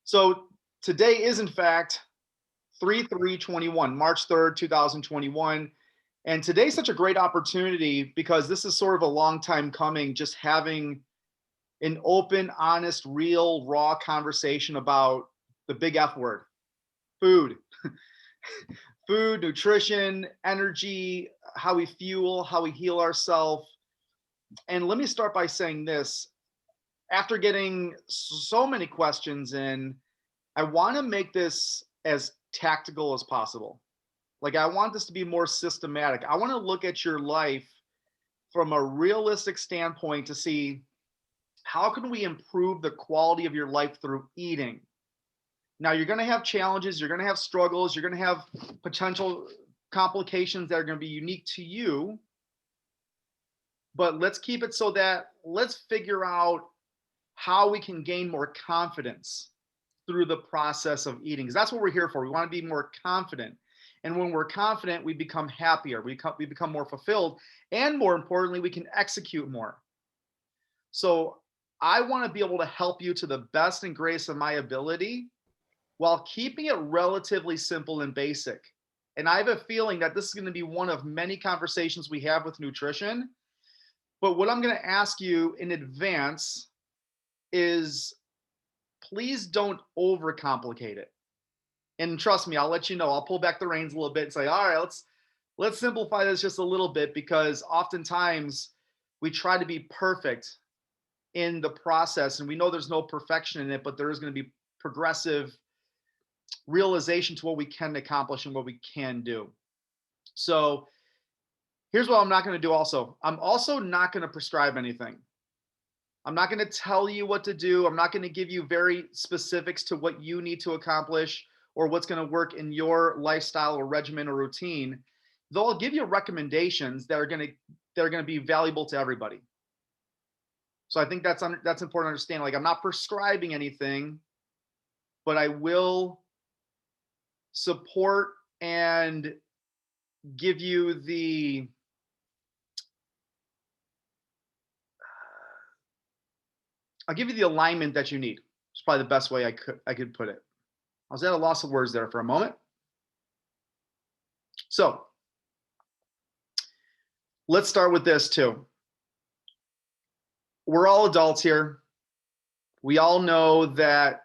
So today is in fact 3/3/21, March 3rd, 2021. And today's such a great opportunity because this is sort of a long time coming, just having an open, honest, real, raw conversation about the big F word, food. Food, nutrition, energy, how we fuel, how we heal ourselves. And let me start by saying this. After getting so many questions in, I want to make this as tactical as possible. Like, I want this to be more systematic. I want to look at your life from a realistic standpoint to see how can we improve the quality of your life through eating. Now, you're going to have challenges, you're going to have struggles, you're going to have potential complications that are going to be unique to you. But let's keep it so that let's figure out how we can gain more confidence through the process of eating. Because that's what we're here for. We want to be more confident. And when we're confident, we become happier, we become more fulfilled, and more importantly, we can execute more. So I want to be able to help you to the best and greatest of my ability while keeping it relatively simple and basic. And I have a feeling that this is going to be one of many conversations we have with nutrition. But what I'm going to ask you in advance is please don't overcomplicate it. And trust me, I'll let you know, I'll pull back the reins a little bit and say, all right, let's simplify this just a little bit, because oftentimes we try to be perfect in the process, and we know there's no perfection in it, but there is going to be progressive realization to what we can accomplish and what we can do. So here's what I'm not going to do also. I'm also not going to prescribe anything. I'm not going to tell you what to do. I'm not going to give you very specifics to what you need to accomplish or what's going to work in your lifestyle or regimen or routine. Though I'll give you recommendations that are going to be valuable to everybody. So I think that's important to understand. Like, I'm not prescribing anything, but I will support and give you the alignment that you need. It's probably the best way I could put it. I was at a loss of words there for a moment. So let's start with this too. We're all adults here. We all know that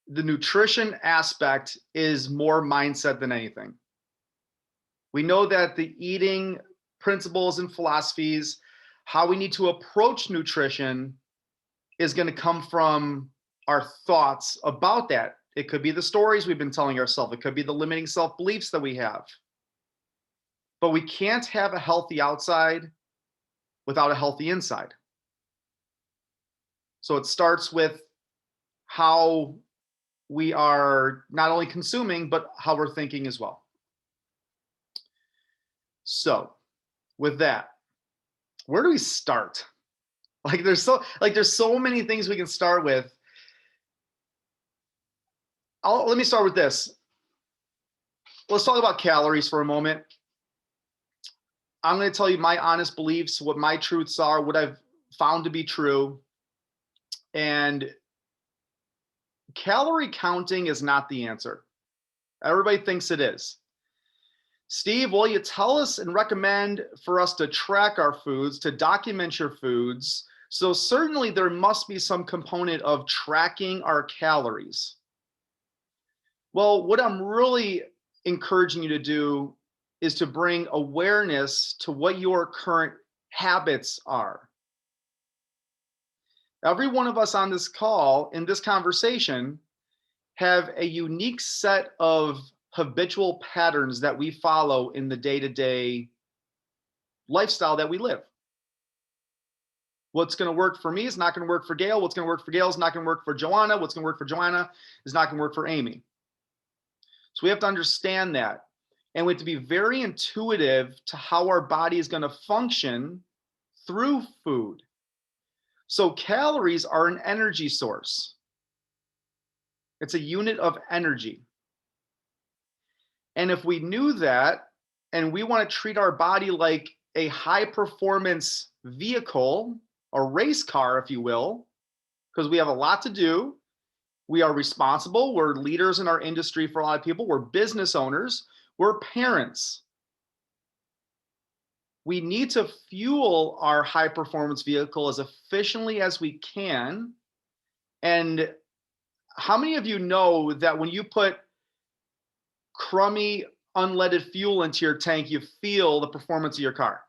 the nutrition aspect is more mindset than anything. We know that the eating principles and philosophies, how we need to approach nutrition, is going to come from our thoughts about that. It could be the stories we've been telling ourselves. It could be the limiting self-beliefs that we have. But we can't have a healthy outside without a healthy inside. So it starts with how we are not only consuming, but how we're thinking as well. So with that, where do we start? There's so many things we can start with. Let me start with this. Let's talk about calories for a moment. I'm going to tell you my honest beliefs, what my truths are, what I've found to be true. And calorie counting is not the answer. Everybody thinks it is. Steve, will you tell us and recommend for us to track our foods, to document your foods? So certainly there must be some component of tracking our calories. Well, what I'm really encouraging you to do is to bring awareness to what your current habits are. Every one of us on this call, in this conversation, have a unique set of habitual patterns that we follow in the day-to-day lifestyle that we live. What's going to work for me is not going to work for Gail. What's going to work for Gail is not going to work for Joanna. What's going to work for Joanna is not going to work for Amy. So we have to understand that. And we have to be very intuitive to how our body is going to function through food. So calories are an energy source. It's a unit of energy. And if we knew that, and we want to treat our body like a high performance vehicle, a race car, if you will, because we have a lot to do, We are responsible. We're leaders in our industry for a lot of people. We're business owners. We're parents. We need to fuel our high performance vehicle as efficiently as we can. And how many of you know that when you put crummy, unleaded fuel into your tank, you feel the performance of your car?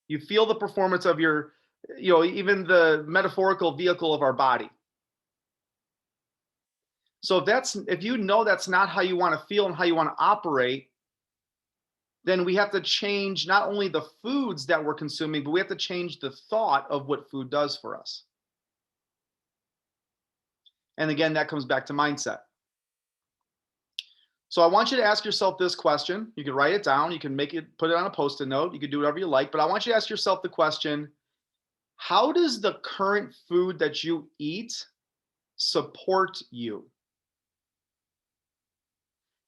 You feel the performance of your, even the metaphorical vehicle of our body. So if you know that's not how you want to feel and how you want to operate, then we have to change not only the foods that we're consuming, but we have to change the thought of what food does for us. And again, that comes back to mindset. So I want you to ask yourself this question. You can write it down. You can put it on a Post-it note. You can do whatever you like, but I want you to ask yourself the question, how does the current food that you eat support you?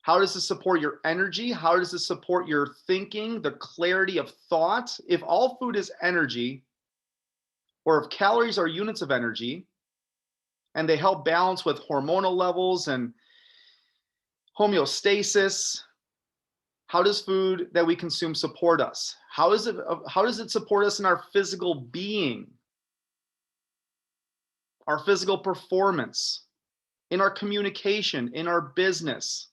How does it support your energy? How does it support your thinking, the clarity of thought? If all food is energy, or if calories are units of energy, and they help balance with hormonal levels and homeostasis, how does food that we consume support us? How does it support us in our physical being, our physical performance, in our communication, in our business?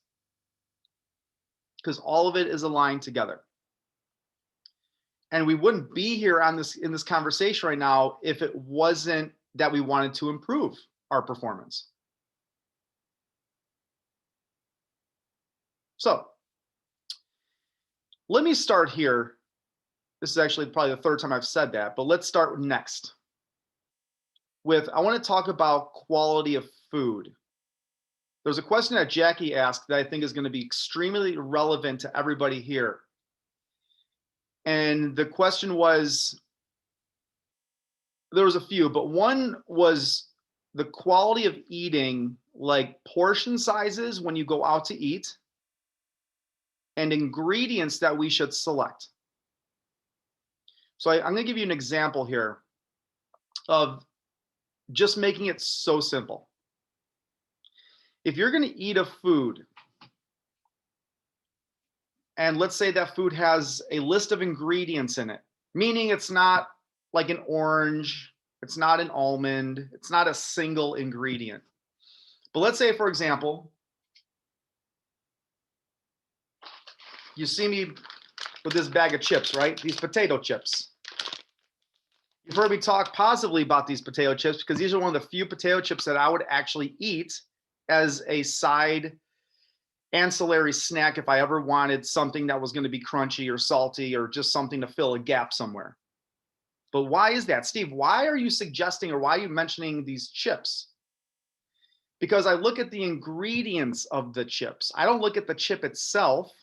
Because all of it is aligned together. And we wouldn't be here in this conversation right now if it wasn't that we wanted to improve our performance. So let me start here. This is actually probably the third time I've said that, but let's start next I want to talk about quality of food. There's a question that Jackie asked that I think is going to be extremely relevant to everybody here. And the question was, there was a few, but one was the quality of eating, like portion sizes when you go out to eat, and ingredients that we should select. So I'm going to give you an example here of just making it so simple. If you're going to eat a food, and let's say that food has a list of ingredients in it, meaning it's not like an orange, it's not an almond, it's not a single ingredient. But let's say, for example, you see me with this bag of chips, right? These potato chips. You've heard me talk positively about these potato chips because these are one of the few potato chips that I would actually eat as a side ancillary snack if I ever wanted something that was going to be crunchy or salty or just something to fill a gap somewhere. But why is that? Steve, why are you suggesting or why are you mentioning these chips? Because I look at the ingredients of the chips. I don't look at the chip itself.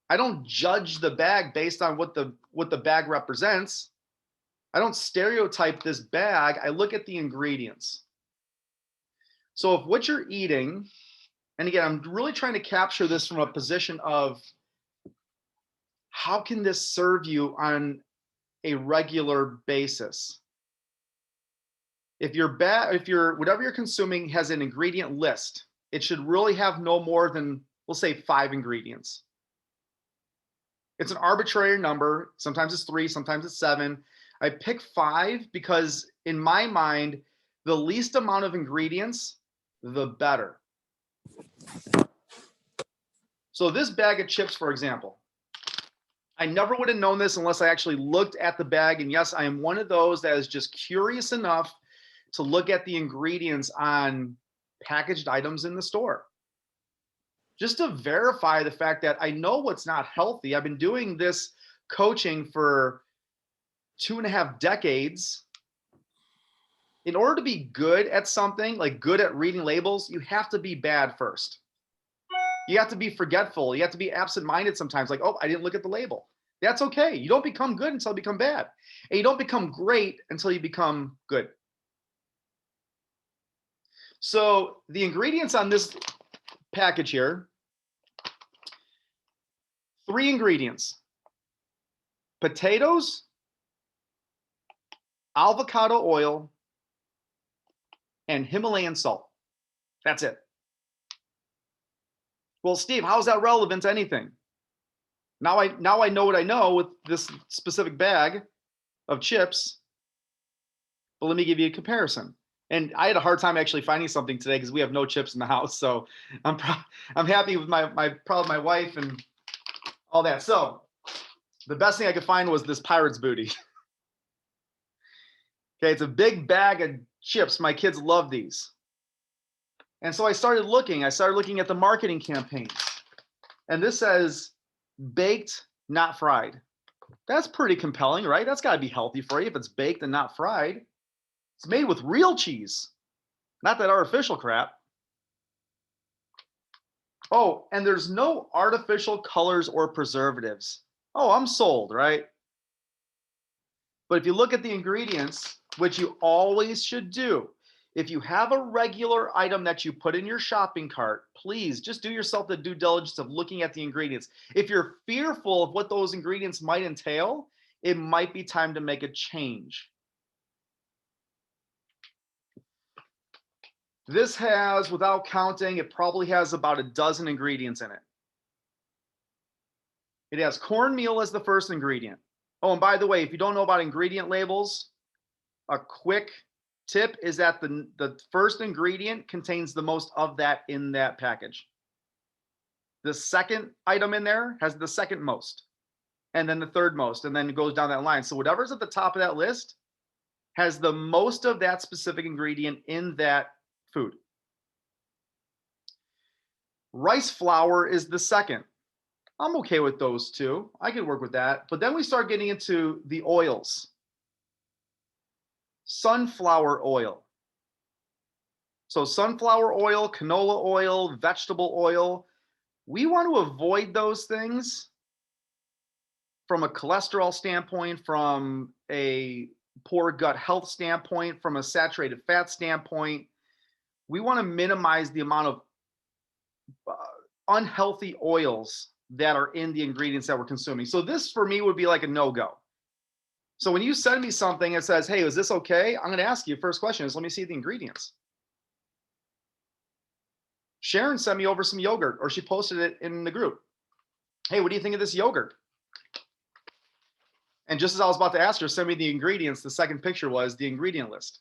I don't judge the bag based on what the bag represents. I don't stereotype this bag. I look at the ingredients. So if what you're eating, and again, I'm really trying to capture this from a position of how can this serve you on a regular basis? If whatever you're consuming has an ingredient list, it should really have no more than, we'll say, 5 ingredients. It's an arbitrary number. Sometimes it's 3, sometimes it's 7. I pick 5 because in my mind, the least amount of ingredients, the better. So this bag of chips, for example, I never would have known this unless I actually looked at the bag. And yes, I am one of those that is just curious enough to look at the ingredients on packaged items in the store, just to verify the fact that I know what's not healthy. I've been doing this coaching for 2.5 decades. In order to be good at something, like good at reading labels, you have to be bad first. You have to be forgetful. You have to be absent-minded sometimes, like, oh, I didn't look at the label. That's okay. You don't become good until you become bad. And you don't become great until you become good. So the ingredients on this package here, 3 ingredients: potatoes, avocado oil, and Himalayan salt. That's it. Well, Steve, how is that relevant to anything? Now I know what I know with this specific bag of chips, but let me give you a comparison. And I had a hard time actually finding something today because we have no chips in the house. So I'm happy with my wife and all that. So the best thing I could find was this Pirate's Booty. Okay, it's a big bag of chips. My kids love these. And so I started looking at the marketing campaigns. And this says baked, not fried. That's pretty compelling, right? That's got to be healthy for you if it's baked and not fried. It's made with real cheese, not that artificial crap. Oh, and there's no artificial colors or preservatives. Oh, I'm sold, right? But if you look at the ingredients, which you always should do, if you have a regular item that you put in your shopping cart, please just do yourself the due diligence of looking at the ingredients. If you're fearful of what those ingredients might entail, it might be time to make a change. This has, without counting, it probably has about a dozen ingredients in it. It has cornmeal as the first ingredient. Oh, and by the way, if you don't know about ingredient labels, a quick tip is that the first ingredient contains the most of that in that package. The second item in there has the second most, and then the third most, and then it goes down that line. So whatever's at the top of that list has the most of that specific ingredient in that food. Rice flour is the second. I'm okay with those two. I could work with that. But then we start getting into the oils. Sunflower oil. So sunflower oil, canola oil, vegetable oil. We want to avoid those things from a cholesterol standpoint, from a poor gut health standpoint, from a saturated fat standpoint. We want to minimize the amount of unhealthy oils that are in the ingredients that we're consuming. So this for me would be like a no-go. So when you send me something that says, hey, is this okay? I'm going to ask you, first question is, let me see the ingredients. Sharon sent me over some yogurt, or she posted it in the group. Hey, what do you think of this yogurt? And just as I was about to ask her, send me the ingredients, the second picture was the ingredient list.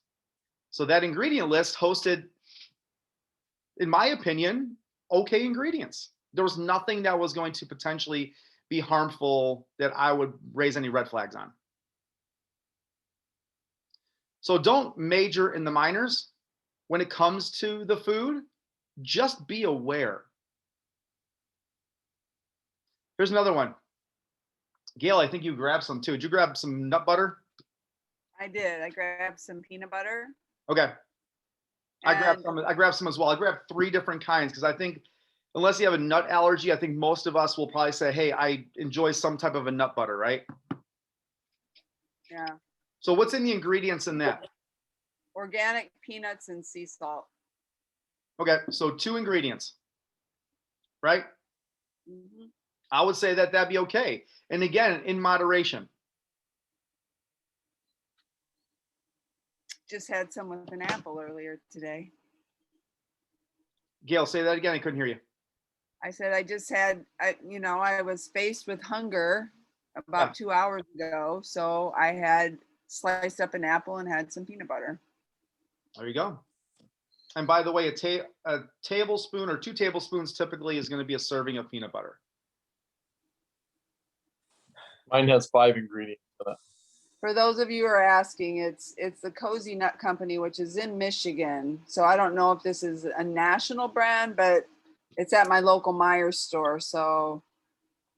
So that ingredient list hosted, in my opinion, okay ingredients. There was nothing that was going to potentially be harmful that I would raise any red flags on. So don't major in the minors when it comes to the food. Just be aware. Here's another one. Gail, I think you grabbed some too. Did you grab some nut butter? I did. I grabbed some peanut butter. Okay. I grabbed some as well. I grabbed 3 different kinds because I think unless you have a nut allergy, I think most of us will probably say, hey, I enjoy some type of a nut butter, right? Yeah. So what's in the ingredients in that? Organic peanuts and sea salt. Okay, so 2 ingredients, right? Mm-hmm. I would say that that'd be okay. And again, in moderation. Just had some with an apple earlier today. Gail, say that again. I couldn't hear you. I said I just had, I was faced with hunger about 2 hours ago. So I had sliced up an apple and had some peanut butter. There you go. And by the way, a tablespoon or 2 tablespoons typically is going to be a serving of peanut butter. Mine has 5 ingredients in it. For those of you who are asking, it's the Cozy Nut Company, which is in Michigan. So I don't know if this is a national brand, but it's at my local Meijer store. So,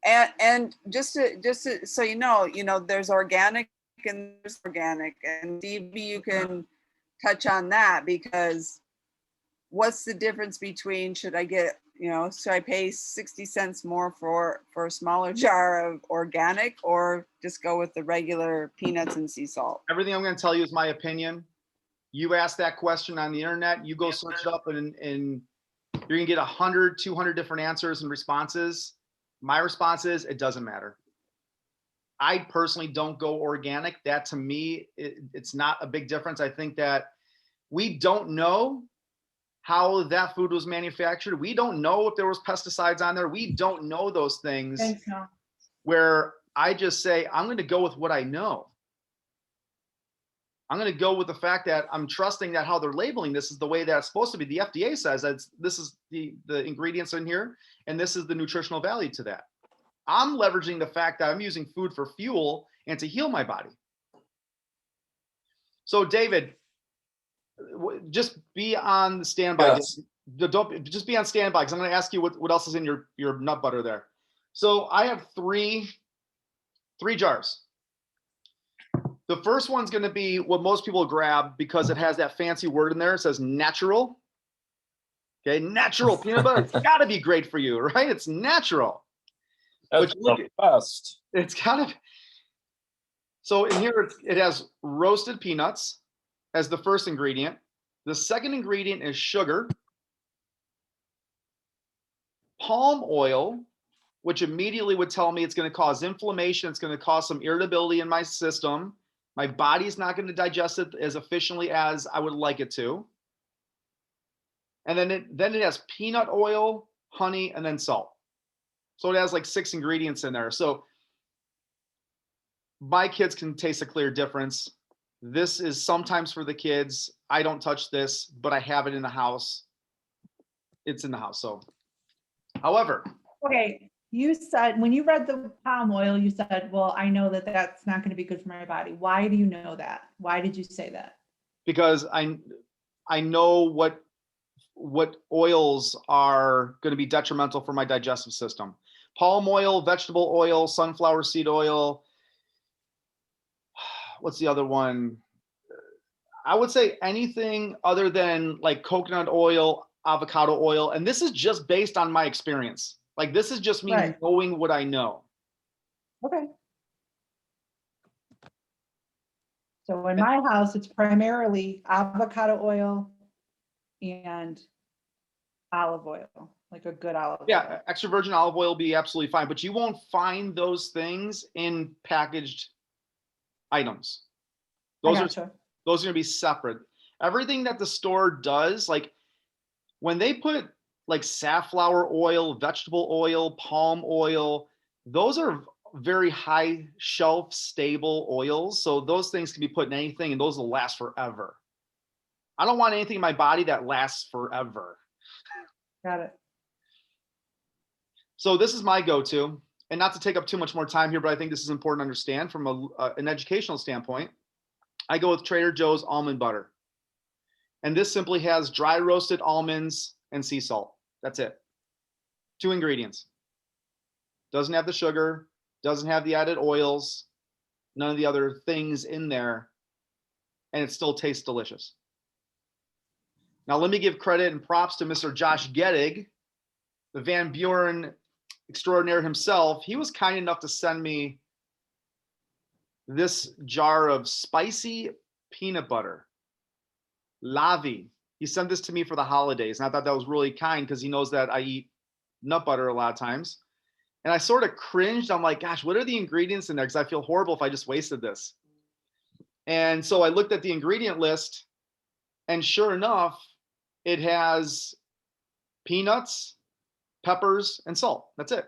and just to so you know, there's organic and there's organic, and Stevie, you can touch on that, because what's the difference between, should I pay 60 cents more for a smaller jar of organic, or just go with the regular peanuts and sea salt? Everything I'm going to tell you is my opinion. You ask that question on the internet, you go search it up, and you're going to get 100, 200 different answers and responses. My response is, it doesn't matter. I personally don't go organic. That to me, it's not a big difference. I think that we don't know how that food was manufactured. We don't know if there was pesticides on there. We don't know those things. Thanks, no. Where I just say, I'm going to go with what I know. I'm going to go with the fact that I'm trusting that how they're labeling this is the way that's supposed to be. The FDA says that this is the ingredients in here, and this is the nutritional value to that. I'm leveraging the fact that I'm using food for fuel and to heal my body. So David, just be on the standby. Yes. Just be on standby, because I'm going to ask you what else is in your nut butter there. So I have three jars. The first one's going to be what most people grab because it has that fancy word in there. It says natural. Okay, natural peanut butter. It's got to be great for you, right? It's natural. That's Look, the best. it's got to. So in here, it has roasted peanuts as the first ingredient. The second ingredient is sugar, palm oil, which immediately would tell me it's going to cause inflammation. It's going to cause some irritability in my system. My body's not going to digest it as efficiently as I would like it to. And then it has peanut oil, honey, and then salt. So it has like 6 ingredients in there. So my kids can taste a clear difference. This is sometimes for the kids. I don't touch this, but I have it in the house. It's in the house. So, however, Okay, you said, when you read the palm oil, you said, well, I know that that's not going to be good for my body. Why do you know that? Why did you say that? because I know what oils are going to be detrimental for my digestive system. Palm oil, vegetable oil, sunflower seed oil. What's the other one? I would say anything other than like coconut oil, avocado oil. And this is just based on my experience. Like, this is just me Right. knowing what I know. Okay. So in my house, it's primarily avocado oil and olive oil, like a good olive oil. Yeah, extra virgin olive oil will be absolutely fine, but you won't find those things in packaged items. Those are Gotcha. going to be separate. Everything that the store does, like when they put like safflower oil, vegetable oil, palm oil, those are very high shelf stable oils. So those things can be put in anything and those will last forever. I don't want anything in my body that lasts forever. Got it. So this is my go-to, and not to take up too much more time here, but I think this is important to understand from an educational standpoint. I go with Trader Joe's almond butter. And this simply has dry roasted almonds and sea salt. That's it. 2 ingredients. Doesn't have the sugar, doesn't have the added oils, none of the other things in there, and it still tastes delicious. Now, let me give credit and props to Mr. Josh Gettig, the Van Buren extraordinaire himself. He was kind enough to send me this jar of spicy peanut butter. Lavi. He sent this to me for the holidays, and I thought that was really kind because he knows that I eat nut butter a lot of times. And I sort of cringed. I'm like, gosh, what are the ingredients in there? Because I feel horrible if I just wasted this. And so I looked at the ingredient list, and sure enough, it has peanuts, peppers, and salt. That's it.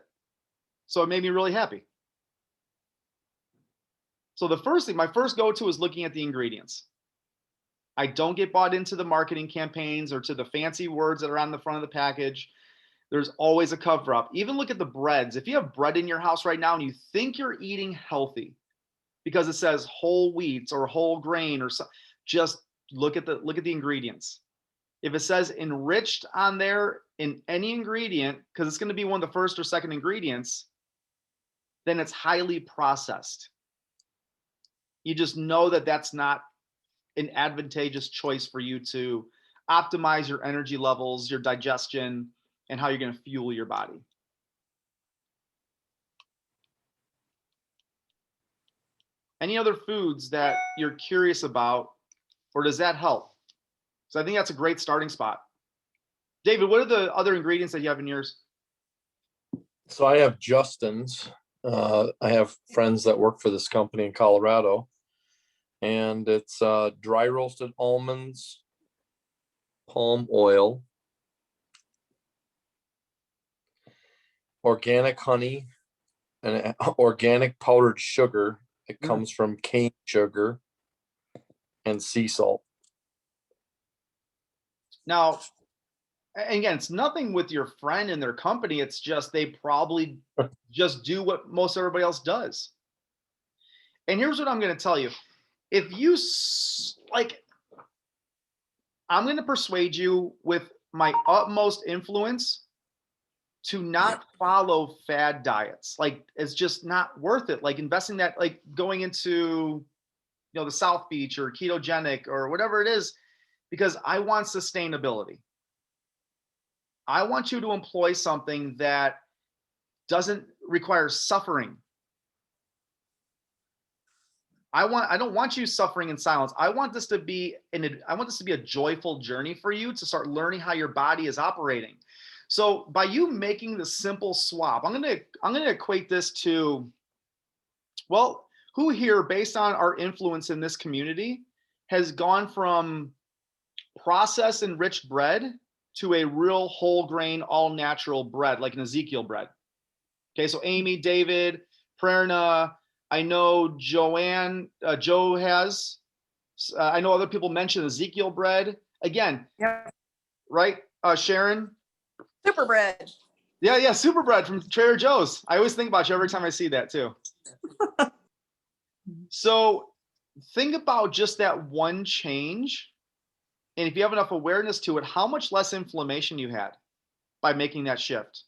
So it made me really happy. So the first thing, my first go-to is looking at the ingredients. I don't get bought into the marketing campaigns or to the fancy words that are on the front of the package. There's always a cover up. Even look at the breads. If you have bread in your house right now and you think you're eating healthy because it says whole wheat or whole grain or so, just look at the ingredients. If it says enriched on there in any ingredient, because it's going to be one of the first or second ingredients, then it's highly processed. You just know that that's not an advantageous choice for you to optimize your energy levels, your digestion, and how you're going to fuel your body. Any other foods that you're curious about, or does that help? So I think that's a great starting spot. David, what are the other ingredients that you have in yours? So I have Justin's. I have friends that work for this company in Colorado, and it's dry roasted almonds, palm oil, organic honey, and organic powdered sugar that comes from cane sugar, and sea salt. Now, again, it's nothing with your friend and their company. It's just they probably just do what most everybody else does. And here's what I'm going to tell you. If you like, I'm going to persuade you with my utmost influence to not follow fad diets. Like, it's just not worth it. Like investing that, like going into, the South Beach or ketogenic or whatever it is, because I want sustainability. I want you to employ something that doesn't require suffering. I don't want you suffering in silence. I want this to be a joyful journey for you to start learning how your body is operating. So by you making the simple swap, I'm going to equate this to, well, who here, based on our influence in this community, has gone from processed enriched bread to a real whole grain, all natural bread, like an Ezekiel bread? Okay, so Amy, David, Prerna, I know Joanne, Joe has. I know other people mention Ezekiel bread. Again, Yep. right? Sharon? Super bread. Yeah, super bread from Trader Joe's. I always think about you every time I see that too. So think about just that one change. And if you have enough awareness to it, how much less inflammation you had by making that shift.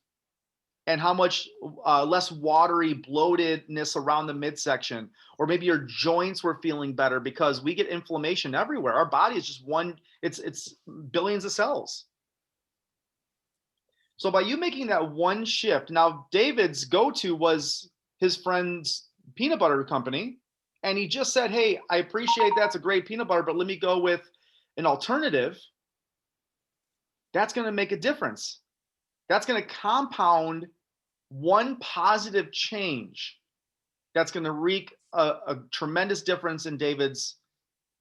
And how much less watery bloatedness around the midsection, or maybe your joints were feeling better, because we get inflammation everywhere. Our body is just it's billions of cells. So by you making that one shift, now David's go-to was his friend's peanut butter company. And he just said, hey, I appreciate that's a great peanut butter, but let me go with an alternative. That's going to make a difference. That's going to compound one positive change that's going to wreak a tremendous difference in David's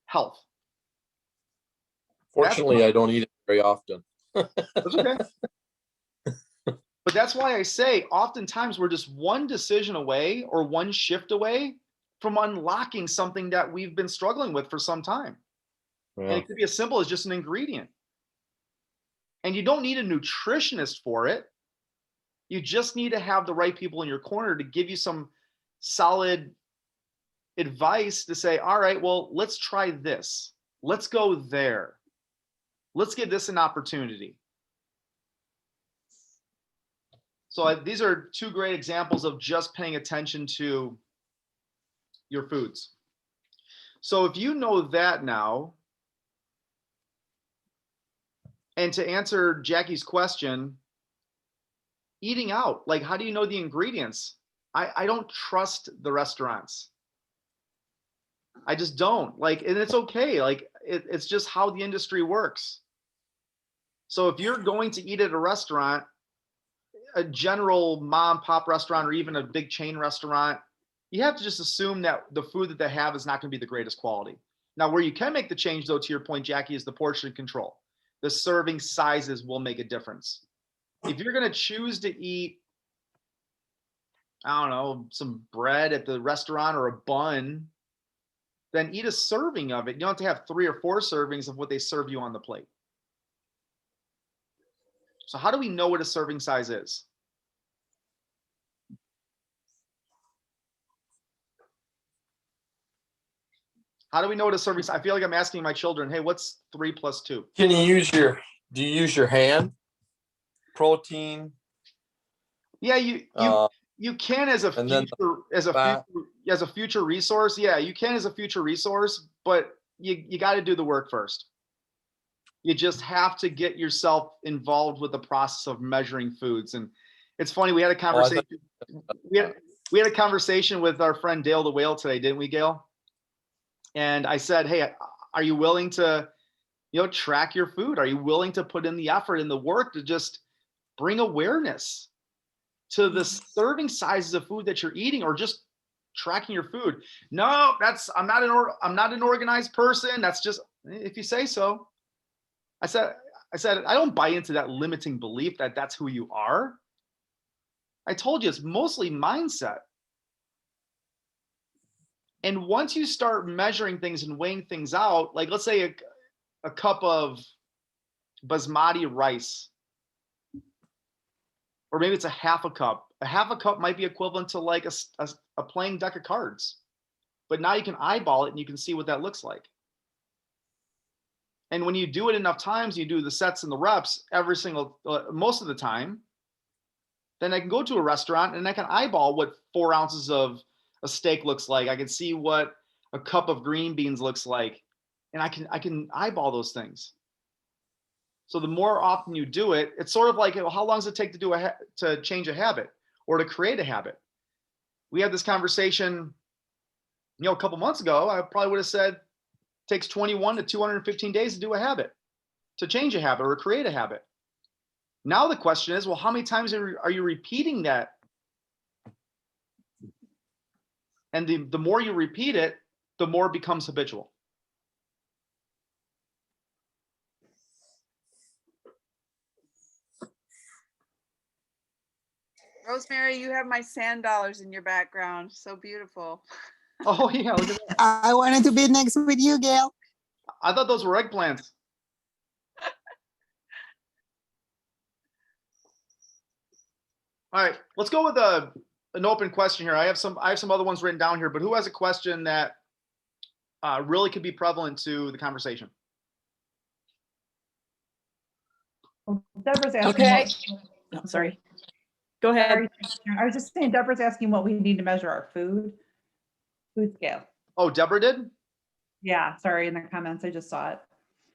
health. Fortunately, I don't eat it very often. That's okay. But that's why I say oftentimes we're just one decision away or one shift away from unlocking something that we've been struggling with for some time. Yeah. And it could be as simple as just an ingredient. And you don't need a nutritionist for it. You just need to have the right people in your corner to give you some solid advice to say, all right, well, let's try this. Let's go there. Let's give this an opportunity. So these are two great examples of just paying attention to your foods. So if you know that now, and to answer Jackie's question, eating out, like, how do you know the ingredients? I don't trust the restaurants. I just don't. Like, and it's okay. Like, it's just how the industry works. So if you're going to eat at a restaurant, a general mom and pop restaurant, or even a big chain restaurant, you have to just assume that the food that they have is not going to be the greatest quality. Now, where you can make the change, though, to your point, Jackie, is the portion control. The serving sizes will make a difference. If you're going to choose to eat, I don't know, some bread at the restaurant or a bun, then eat a serving of it. You don't have to have 3 or 4 servings of what they serve you on the plate. So how do we know what a serving size is? How do we know what a serving size? I feel like I'm asking my children, hey, what's 3 plus 2? Do you use your hand? Protein? Yeah, you can as a future resource. Yeah, you can as a future resource, but you got to do the work first. You just have to get yourself involved with the process of measuring foods. And it's funny, we had a conversation. We had a conversation with our friend Dale the Whale today, didn't we, Gail? And I said, hey, are you willing to, track your food? Are you willing to put in the effort and the work to just bring awareness to the serving sizes of food that you're eating, or just tracking your food? No, I'm not an organized person. That's just, if you say so. I said, I said, I don't buy into that limiting belief that that's who you are. I told you it's mostly mindset. And once you start measuring things and weighing things out, like let's say a cup of basmati rice, or maybe it's a half a cup. A half a cup might be equivalent to like a plain deck of cards. But now you can eyeball it and you can see what that looks like. And when you do it enough times, you do the sets and the reps every single, most of the time, then I can go to a restaurant and I can eyeball what 4 ounces of a steak looks like. I can see what a cup of green beans looks like. And I can eyeball those things. So the more often you do it, it's sort of like, how long does it take to to change a habit or to create a habit? We had this conversation, a couple months ago. I probably would have said it takes 21 to 215 days to do a habit, to change a habit or create a habit. Now the question is, well, how many times are you repeating that? And the more you repeat it, the more it becomes habitual. Rosemary, you have my sand dollars in your background. So beautiful. Oh yeah, look at that. I wanted to be next with you, Gail. I thought those were eggplants. All right, let's go with an open question here. I have some other ones written down here, but who has a question that really could be prevalent to the conversation? Well, Deborah's asking. Okay. Oh, sorry. Go ahead. Sorry. I was just saying, Deborah's asking what we need to measure our food scale. Oh, Deborah did? Yeah, sorry, in the comments, I just saw it.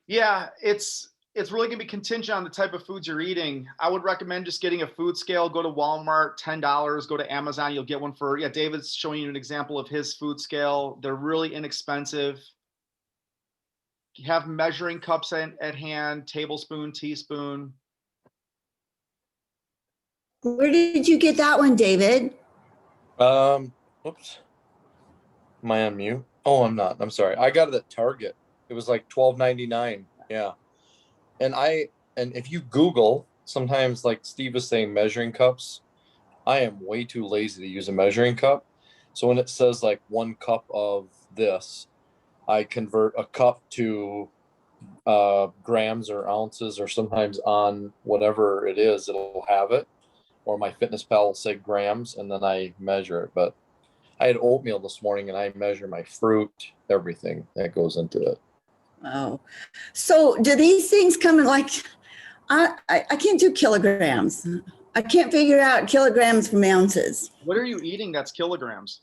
Yeah, it's really gonna be contingent on the type of foods you're eating. I would recommend just getting a food scale. Go to Walmart, $10. Go to Amazon, you'll get one for, yeah, David's showing you an example of his food scale. They're really inexpensive. You have measuring cups at hand, tablespoon, teaspoon. Where did you get that one, David? Oops. Am I on mute? Oh, I'm not. I'm sorry. I got it at Target. It was like $12.99. Yeah. And if you Google, sometimes like Steve was saying, measuring cups, I am way too lazy to use a measuring cup. So when it says like 1 cup of this, I convert a cup to grams or ounces, or sometimes on whatever it is, it'll have it. Or my Fitness Pal will say grams, and then I measure it. But I had oatmeal this morning, and I measure my fruit, everything that goes into it. Oh, so do these things come in like, I can't do kilograms. I can't figure out kilograms from ounces. What are you eating that's kilograms?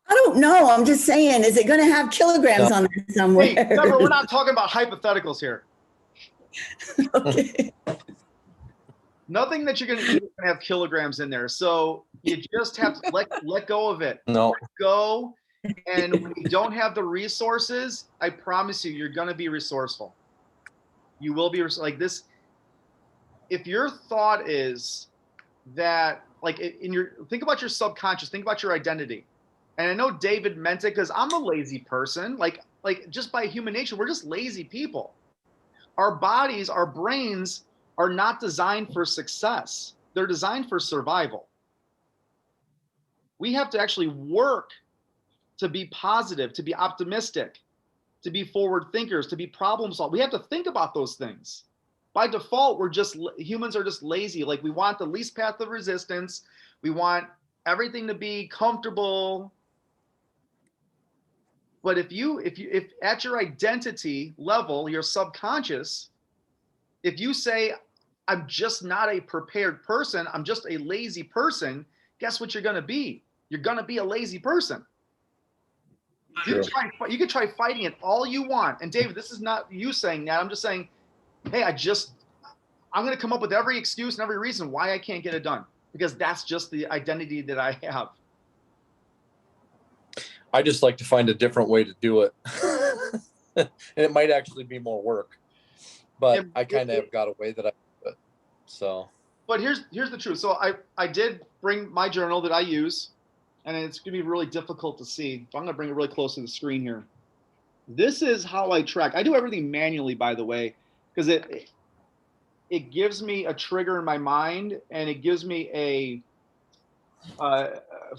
I don't know. I'm just saying, is it going to have kilograms on it somewhere? Hey, Deborah, we're not talking about hypotheticals here. Okay. Nothing that you're going to eat is going to have kilograms in there. So you just have to let go of it. No. Let go. And when you don't have the resources, I promise you, you're going to be resourceful. You will be like this. If your thought is that, like, think about your subconscious, think about your identity. And I know David meant it because I'm a lazy person. Like just by human nature, we're just lazy people. Our bodies, our brains are not designed for success. They're designed for survival. We have to actually work to be positive, to be optimistic, to be forward thinkers, to be problem solvers. We have to think about those things. By default, humans are just lazy. Like, we want the least path of resistance. We want everything to be comfortable. But if at your identity level, your subconscious, if you say, I'm just not a prepared person, I'm just a lazy person, guess what you're going to be? You're going to be a lazy person. You can try fighting it all you want. And David, this is not you saying that. I'm just saying, hey, I'm going to come up with every excuse and every reason why I can't get it done, because that's just the identity that I have. I just like to find a different way to do it. And it might actually be more work, but I kind of have got a way that I do it. So, but here's the truth. So I did bring my journal that I use, and it's gonna be really difficult to see. So I'm gonna bring it really close to the screen here. This is how I track. I do everything manually, by the way, because it gives me a trigger in my mind, and it gives me a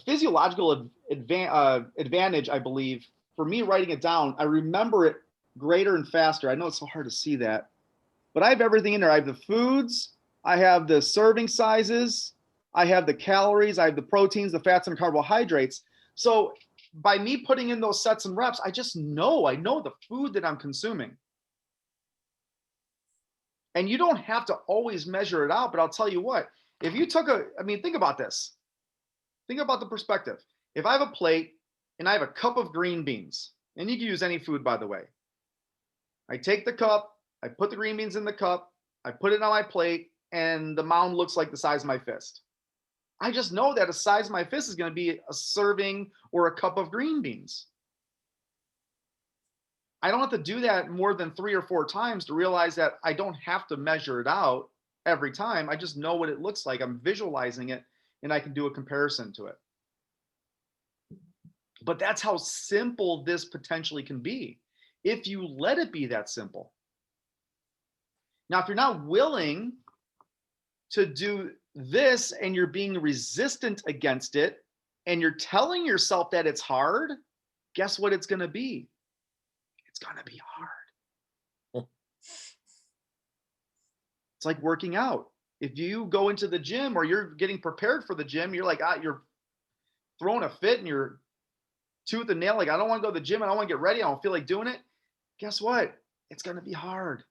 physiological advantage, I believe, for me writing it down. I remember it greater and faster. I know it's so hard to see that, but I have everything in there. I have the foods, I have the serving sizes, I have the calories, I have the proteins, the fats, and carbohydrates. So by me putting in those sets and reps, I know the food that I'm consuming. And you don't have to always measure it out, but I'll tell you what, if you took think about this. Think about the perspective. If I have a plate and I have a cup of green beans, and you can use any food, by the way. I take the cup, I put the green beans in the cup, I put it on my plate, and the mound looks like the size of my fist. I just know that the size of my fist is going to be a serving or a cup of green beans. I don't have to do that more than 3 or 4 times to realize that I don't have to measure it out every time. I just know what it looks like. I'm visualizing it, and I can do a comparison to it. But that's how simple this potentially can be if you let it be that simple. Now, if you're not willing to do this and you're being resistant against it and you're telling yourself that it's hard, guess what it's going to be? It's going to be hard. It's like working out. If you go into the gym or you're getting prepared for the gym, you're like, you're throwing a fit and you're tooth and nail, like, I don't want to go to the gym, I don't want to get ready, I don't feel like doing it. Guess what? It's going to be hard.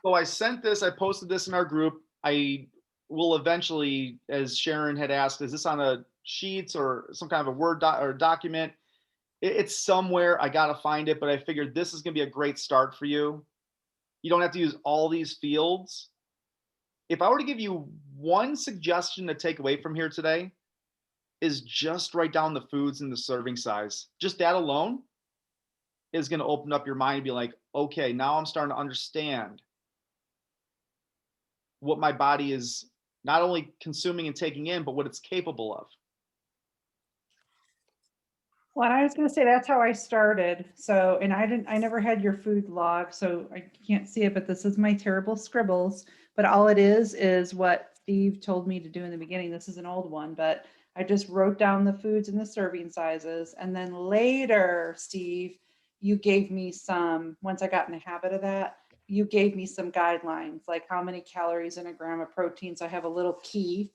So I posted this in our group. I will eventually, as Sharon had asked, is this on a sheets or some kind of a Word or document? It's somewhere. I got to find it, but I figured this is going to be a great start for you. You don't have to use all these fields. If I were to give you one suggestion to take away from here today, is just write down the foods and the serving size. Just that alone is going to open up your mind and be like, okay, now I'm starting to understand what my body is not only consuming and taking in, but what it's capable of. Well, I was going to say that's how I started. So, and I never had your food log, so I can't see it, but this is my terrible scribbles. But all it is what Steve told me to do in the beginning. This is an old one, but I just wrote down the foods and the serving sizes. And then later, Steve, you gave me once I got in the habit of that, you gave me some guidelines, like how many calories in a gram of protein. So I have a little key.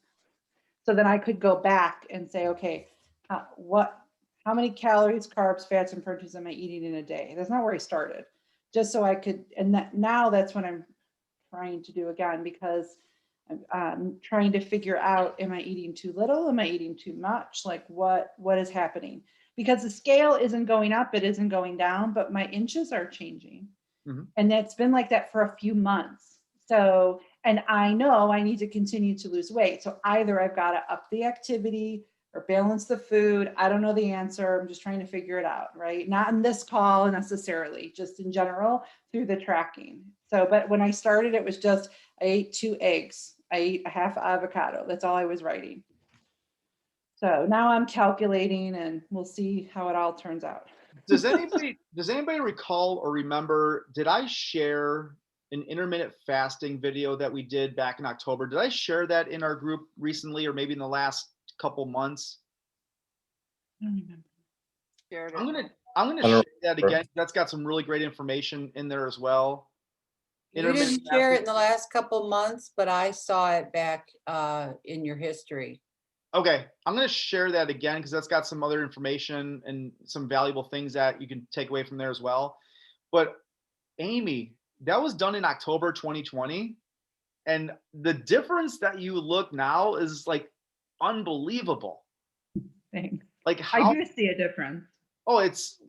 So then I could go back and say, okay, how many calories, carbs, fats, and proteins am I eating in a day? That's not where I started. Just so I could, and now that's what I'm trying to do again, because I'm trying to figure out, am I eating too little? Am I eating too much? Like what is happening? Because the scale isn't going up, it isn't going down, but my inches are changing. Mm-hmm. And that's been like that for a few months. So, and I know I need to continue to lose weight. So either I've got to up the activity or balance the food. I don't know the answer. I'm just trying to figure it out, right? Not in this call necessarily, just in general through the tracking. So, but when I started, it was just, I ate 2 eggs. I ate a half avocado. That's all I was writing. So now I'm calculating and we'll see how it all turns out. Does anybody recall or remember, did I share an intermittent fasting video that we did back in October? Did I share that in our group recently, or maybe in the last couple months? I don't remember. I'm gonna share that again. That's got some really great information in there as well. You didn't share it in the last couple months, but I saw it back in your history. Okay, I'm going to share that again because that's got some other information and some valuable things that you can take away from there as well. But Amy, that was done in October 2020. And the difference that you look now is like unbelievable. Thanks. Like how, I do see a difference. Oh, it's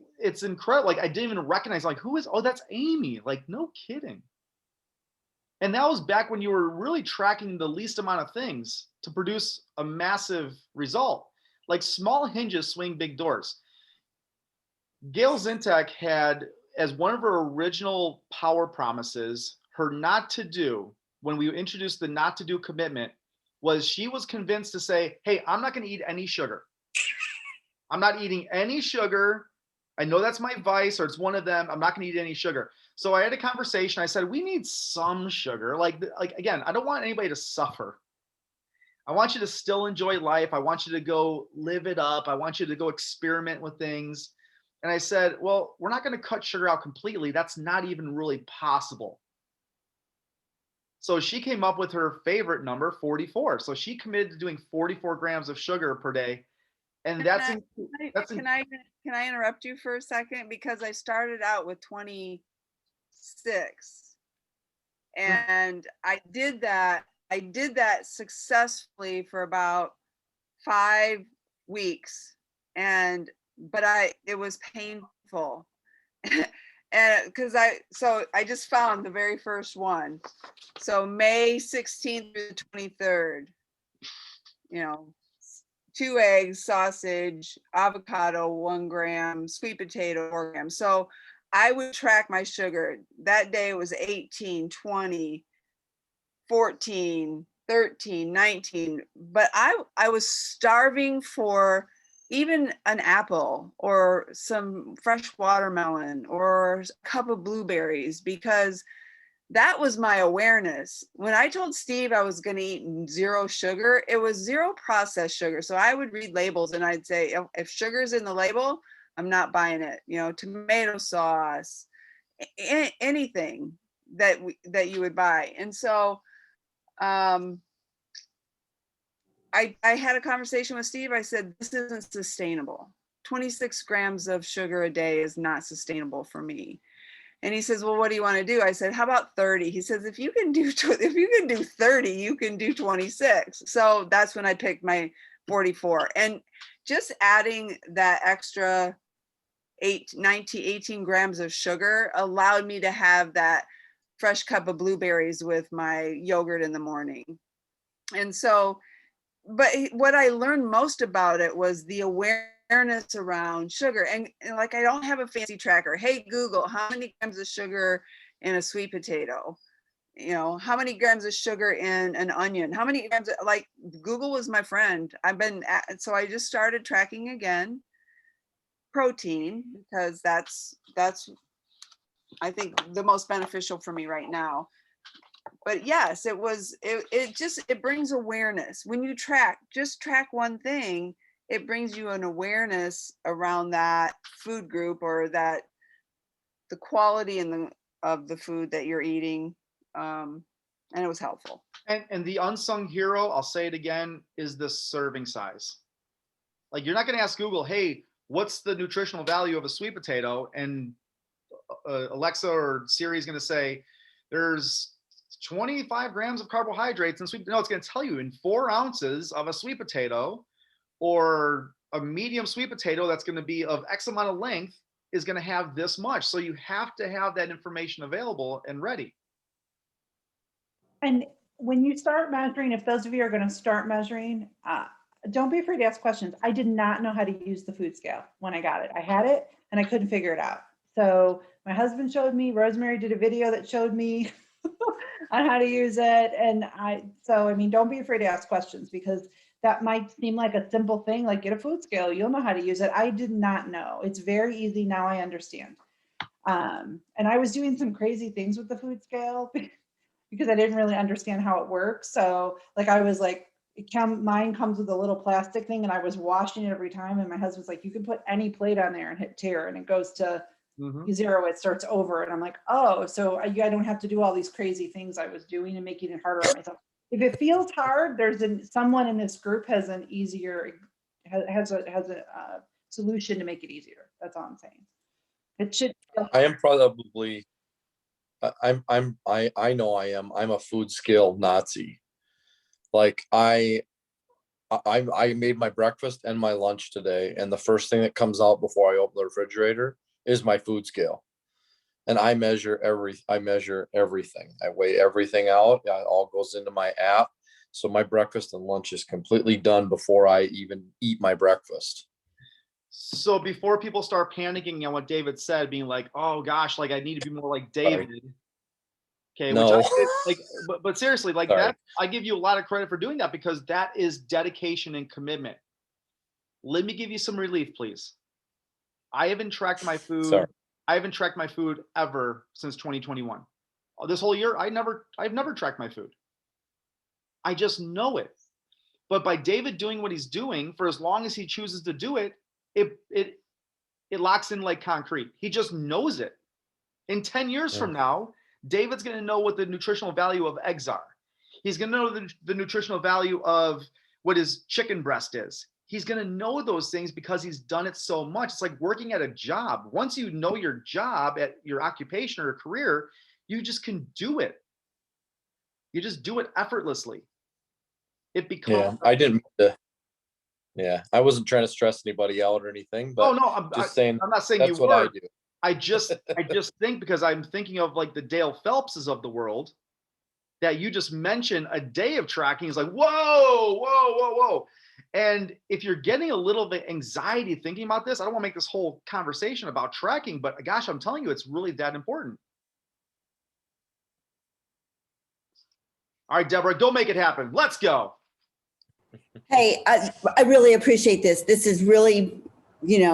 incredible. Like I didn't even recognize, like, who is, oh, that's Amy. Like, no kidding. And that was back when you were really tracking the least amount of things to produce a massive result. Like small hinges swing big doors. Gail Zintek had, as one of her original power promises, her not to do, when we introduced the not to do commitment, was she was convinced to say, hey, I'm not going to eat any sugar. I'm not eating any sugar. I know that's my vice, or it's one of them. I'm not going to eat any sugar. So I had a conversation. I said, we need some sugar. Like again, I don't want anybody to suffer. I want you to still enjoy life. I want you to go live it up. I want you to go experiment with things. And I said, well, we're not going to cut sugar out completely. That's not even really possible. So she came up with her favorite number, 44. So she committed to doing 44 grams of sugar per day. And that's Can I interrupt you for a second? Because I started out with 26 and I did that successfully for about 5 weeks. But it was painful. And because I just found the very first one. So May 16th through the 23rd, 2 eggs, sausage, avocado, 1 gram, sweet potato, 4 grams. So I would track my sugar. That day it was 18, 20, 14, 13, 19. But I was starving for even an apple or some fresh watermelon or a cup of blueberries, because that was my awareness. When I told Steve I was going to eat 0 sugar, it was 0 processed sugar. So I would read labels and I'd say, if sugar's in the label, I'm not buying it. Tomato sauce, anything that you would buy. And so I had a conversation with Steve. I said, this isn't sustainable. 26 grams of sugar a day is not sustainable for me. And he says, well, what do you want to do? I said, how about 30? He says, if you can do 30, you can do 26. So that's when I picked my 44. And just adding that extra 18 grams of sugar allowed me to have that fresh cup of blueberries with my yogurt in the morning. And so, but what I learned most about it was the awareness around sugar. And like, I don't have a fancy tracker. Hey, Google, how many grams of sugar in a sweet potato? How many grams of sugar in an onion? How many grams, like Google was my friend. So I just started tracking again, protein, because that's I think the most beneficial for me right now. But yes, it brings awareness. When you just track one thing, it brings you an awareness around that food group or that the quality of the food that you're eating. And it was helpful. And the unsung hero, I'll say it again, is the serving size. Like, you're not going to ask Google, hey, what's the nutritional value of a sweet potato? And Alexa or Siri is going to say, there's 25 grams of carbohydrates in sweet. No, it's going to tell you in 4 ounces of a sweet potato, or a medium sweet potato that's going to be of X amount of length is going to have this much. So you have to have that information available and ready. And when you start measuring, if those of you are going to start measuring, don't be afraid to ask questions. I did not know how to use the food scale when I got it. I had it and I couldn't figure it out. So my husband showed me, Rosemary did a video that showed me on how to use it. And don't be afraid to ask questions, because that might seem like a simple thing, like get a food scale, you'll know how to use it. I did not know. It's very easy. Now I understand. And I was doing some crazy things with the food scale because I didn't really understand how it works. So like, I was like, mine comes with a little plastic thing and I was washing it every time. And my husband's like, you can put any plate on there and hit tear and it goes to 0, it starts over. And I'm like, oh, so I don't have to do all these crazy things I was doing and making it harder on myself. If it feels hard, someone in this group has a solution to make it easier. That's all I'm saying. It should. I am probably, I know I am. I'm a food scale Nazi. Like I made my breakfast and my lunch today, and the first thing that comes out before I open the refrigerator is my food scale. And I measure everything. I weigh everything out. It all goes into my app. So my breakfast and lunch is completely done before I even eat my breakfast. So before people start panicking on what David said, being like, oh gosh, like I need to be more like David. Okay. No. But seriously, like Sorry. that, I give you a lot of credit for doing that, because that is dedication and commitment. Let me give you some relief, please. I haven't tracked my food. Sorry. I haven't tracked my food ever since 2021. This whole year, I've never tracked my food. I just know it. But by David doing what he's doing, for as long as he chooses to do it, it locks in like concrete. He just knows it. In 10 years from now, David's going to know what the nutritional value of eggs are. He's going to know the nutritional value of what his chicken breast is. He's going to know those things because he's done it so much. It's like working at a job. Once you know your job at your occupation or career, you just can do it. You just do it effortlessly. It becomes. I wasn't trying to stress anybody out or anything, but oh no, I'm not saying that's you what I were. do. I just think, because I'm thinking of like the Dale Phelpses of the world, that you just mentioned a day of tracking is like, whoa. And if you're getting a little bit anxiety thinking about this, I don't want to make this whole conversation about tracking, but gosh, I'm telling you, it's really that important. All right, Deborah, go make it happen. Let's go. Hey, I really appreciate this. This is really,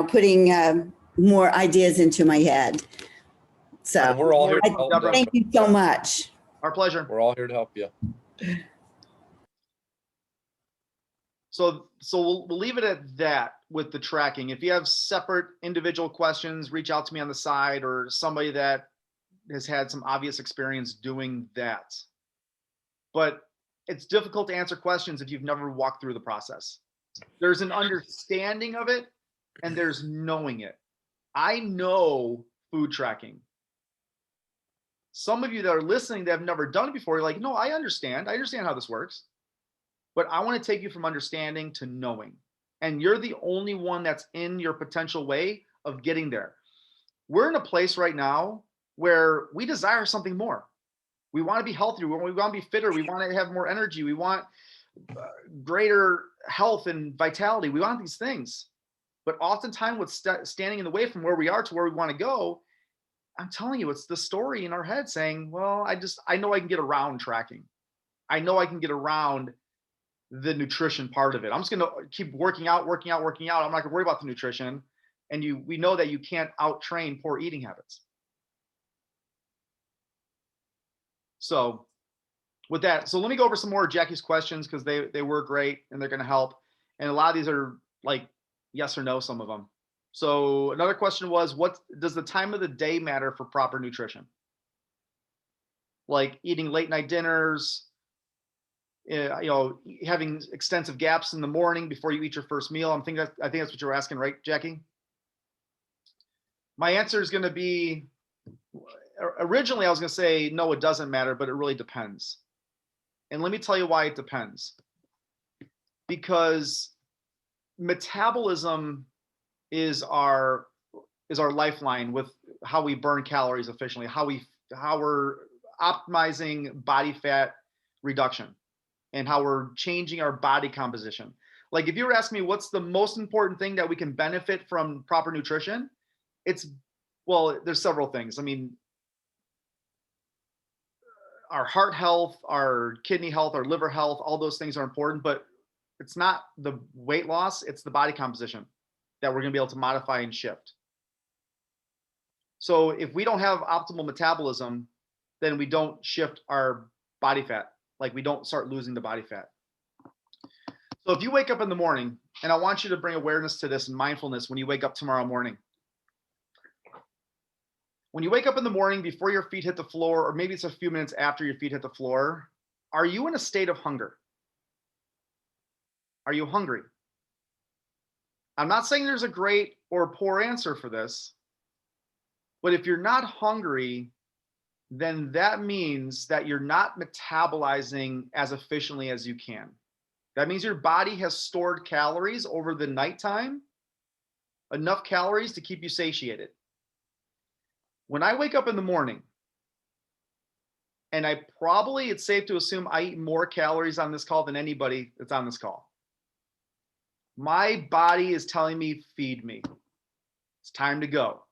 putting more ideas into my head. So And we're all here to help. Deborah. thank you so much. Our pleasure. We're all here to help you. So we'll leave it at that with the tracking. If you have separate individual questions, reach out to me on the side, or somebody that has had some obvious experience doing that. But it's difficult to answer questions if you've never walked through the process. There's an understanding of it and there's knowing it. I know food tracking. Some of you that are listening that have never done it before, you're like, no, I understand how this works. But I want to take you from understanding to knowing. And you're the only one that's in your potential way of getting there. We're in a place right now where we desire something more. We want to be healthier. We want to be fitter. We want to have more energy. We want greater health and vitality. We want these things. But oftentimes what's standing in the way from where we are to where we want to go, I'm telling you, it's the story in our head saying, well, I know I can get around tracking. I know I can get around the nutrition part of it. I'm just going to keep working out. I'm not going to worry about the nutrition. And we know that you can't out-train poor eating habits. So with that, so let me go over some more of Jackie's questions, because they were great and they're going to help. And a lot of these are like yes or no, some of them. So another question was, what does the time of the day matter for proper nutrition? Like eating late night dinners, having extensive gaps in the morning before you eat your first meal. I think that's what you're asking, right, Jackie? My answer is going to be, originally I was going to say, no, it doesn't matter, but it really depends. And let me tell you why it depends. Because metabolism is our lifeline with how we burn calories efficiently, how we're optimizing body fat reduction, and how we're changing our body composition. Like if you were asking me what's the most important thing that we can benefit from proper nutrition, there's several things. I mean, our heart health, our kidney health, our liver health, all those things are important, but it's not the weight loss, it's the body composition that we're going to be able to modify and shift. So if we don't have optimal metabolism, then we don't shift our body fat. Like we don't start losing the body fat. So if you wake up in the morning, and I want you to bring awareness to this and mindfulness when you wake up tomorrow morning. When you wake up in the morning before your feet hit the floor, or maybe it's a few minutes after your feet hit the floor, are you in a state of hunger? Are you hungry? I'm not saying there's a great or poor answer for this, but if you're not hungry, then that means that you're not metabolizing as efficiently as you can. That means your body has stored calories over the nighttime, enough calories to keep you satiated. When I wake up in the morning, and it's safe to assume I eat more calories on this call than anybody that's on this call. My body is telling me, feed me. It's time to go.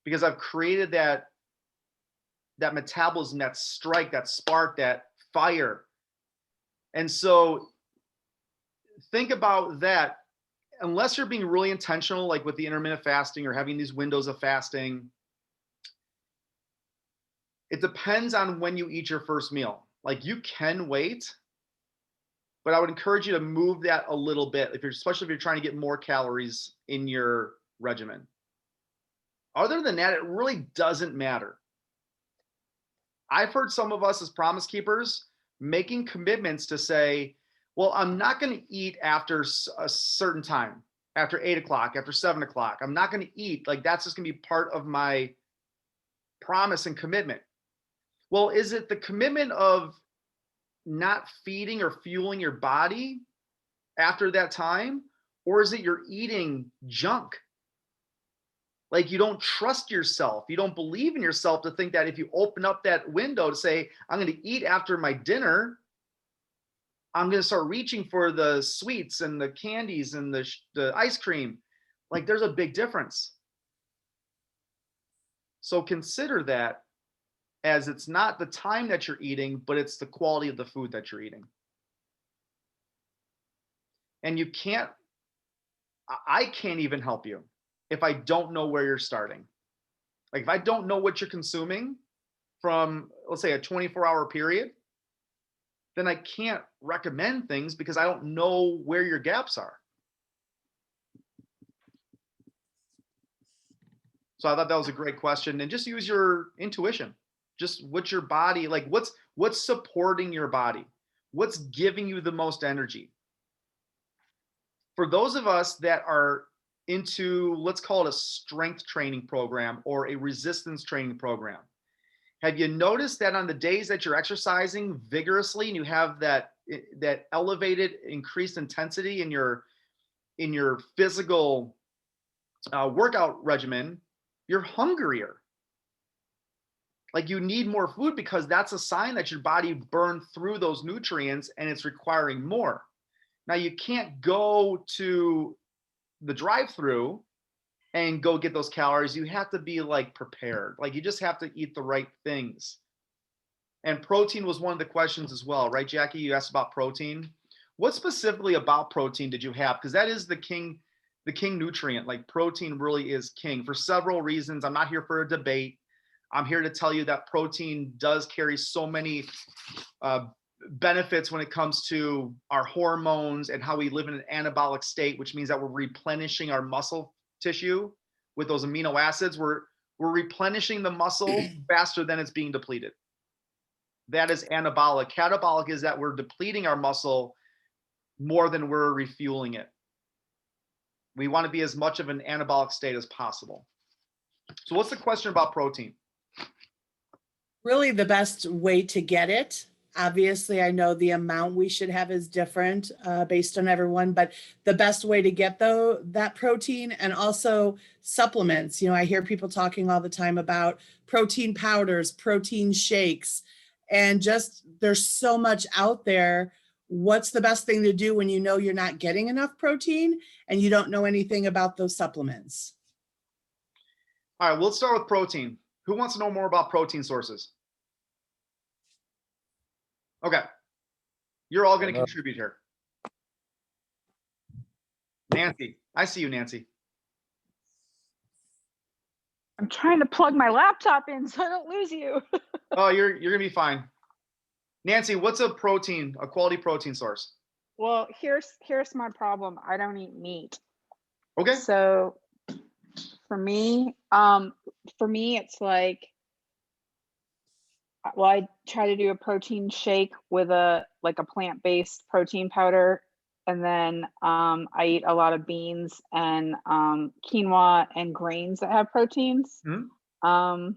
Because I've created that metabolism, that strike, that spark, that fire. And so think about that. unless you're being really intentional, like with the intermittent fasting or having these windows of fasting, it depends on when you eat your first meal. Like you can wait, but I would encourage you to move that a little bit, especially if you're trying to get more calories in your regimen. Other than that, it really doesn't matter. I've heard some of us as promise keepers making commitments to say, well, I'm not going to eat after a certain time, after 8 o'clock, after 7 o'clock. I'm not going to eat. Like that's just going to be part of my promise and commitment. Well, is it the commitment of not feeding or fueling your body after that time? Or is it you're eating junk? Like you don't trust yourself. You don't believe in yourself to think that if you open up that window to say, I'm going to eat after my dinner, I'm going to start reaching for the sweets and the candies and the ice cream. Like there's a big difference. So consider that as it's not the time that you're eating, but it's the quality of the food that you're eating. And I can't even help you if I don't know where you're starting. Like if I don't know what you're consuming from, let's say, a 24-hour period, then I can't recommend things because I don't know where your gaps are. So I thought that was a great question. And just use your intuition. Just what's your body, like what's supporting your body? What's giving you the most energy? For those of us that are into, let's call it a strength training program or a resistance training program, have you noticed that on the days that you're exercising vigorously and you have that elevated increased intensity in your physical workout regimen, you're hungrier? Like you need more food because that's a sign that your body burned through those nutrients and it's requiring more. Now you can't go to the drive-through and go get those calories. You have to be like prepared. Like you just have to eat the right things. And protein was one of the questions as well, right, Jackie? You asked about protein. What specifically about protein did you have? Because that is the king nutrient. Like protein really is king for several reasons. I'm not here for a debate. I'm here to tell you that protein does carry so many benefits when it comes to our hormones and how we live in an anabolic state, which means that we're replenishing our muscle tissue with those amino acids. We're replenishing the muscle faster than it's being depleted. That is anabolic. Catabolic is that we're depleting our muscle more than we're refueling it. We want to be as much of an anabolic state as possible. So what's the question about protein? Really the best way to get it. Obviously, I know the amount we should have is different based on everyone, but the best way to get that protein, and also supplements. I hear people talking all the time about protein powders, protein shakes, and just there's so much out there. What's the best thing to do when you know you're not getting enough protein and you don't know anything about those supplements? All right, we'll start with protein. Who wants to know more about protein sources? Okay. You're all going to contribute here. Nancy, I see you, Nancy. I'm trying to plug my laptop in so I don't lose you. Oh, you're going to be fine. Nancy, what's a quality protein source? Well, here's my problem. I don't eat meat. Okay. So for me, it's like, well, I try to do a protein shake with a plant-based protein powder. And then I eat a lot of beans and quinoa and grains that have proteins. Mm-hmm.